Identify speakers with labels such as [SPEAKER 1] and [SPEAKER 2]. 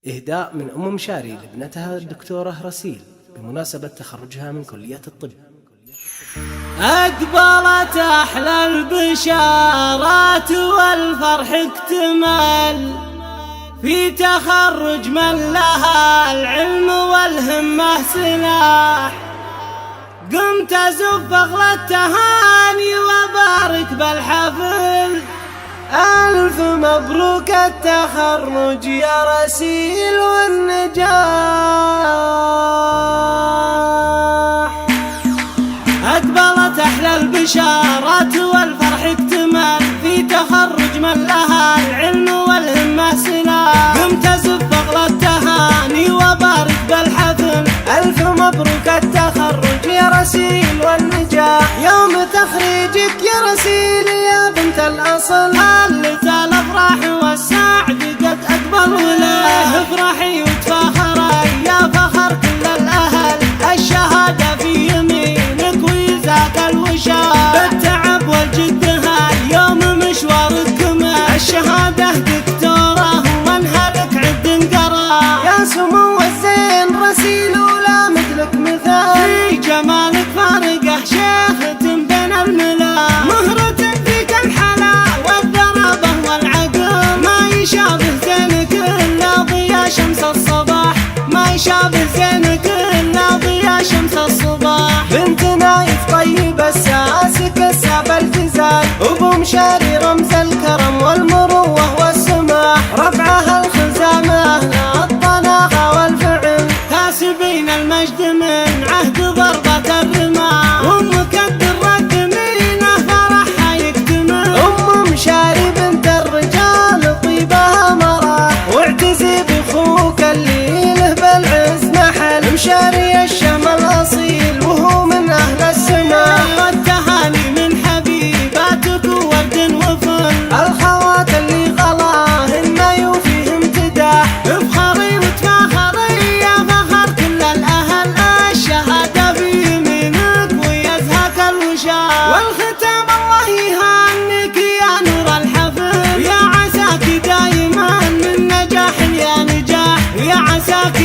[SPEAKER 1] إهداء من أم مشاري لابنتها الدكتورة رسيل بمناسبة تخرجها من كلية الطب.
[SPEAKER 2] أقبلت أحلى البشارات والفرح اكتمل في تخرج من لها العلم والهمة سلاح. قمت أزف أغلى التهاني وبارك بالحفل، ألف مبروك التخرج يا رسيل والنجاح. أقبلت أحلى البشارات والفرح اكتمل في تخرج من لها العلم والهمة سلاح. قمت أزف أغلى التهاني وبارك بالحفل، ألف مبروك التخرج يا رسيل والنجاح. يوم تخريجك يا رسيل يا بنت الأصل، هلت الأفراح والسعد قد أقبل له. افرحي وتفاخري يا فخر كل الأهل، الشهادة في يمينك ويزاك الوشاح. بالتعب والجد هاليوم مشوارك كمل، الشهادة دكتورة ومنهلك عد انقرا. يا سمو الزين رسيل ولا مثلك مثال، في جمالك فارقه شيخة بين الملا. مهرة فيك الحلا والذرابة والعقل، ما يشابه زينك إلا ضياء شمس الصباح. ما يشابه زينك إلا ضياء شمس الصباح. بنت نايف طيب الساسك الساب الجزال، أبو مشاري رمز الكرم والمروة والسماح. رفعها الخزامة الطلاقة والفعل، كاسبين المجد من عهد ضربة الرماح. ومكدر الدمينة فرحها يكتمل، أم مشاري بنت الرجال طيبها مراح. واعتزي بأخوك اللي له بالعز محل، مشاري الشمل أصيل وهو من أهل السماء. والتهاني من حبيباتك ورد وفل، الخوات اللي غلاهن يوفيهم امتداح. افخري وتفاخري يا فخر كل الأهل، الشهادة في يمينك ويزهك الوشاح. والختام الله يهنيك يا نور الحفل، يا عساك دايما من نجاح يا نجاح. يا عساك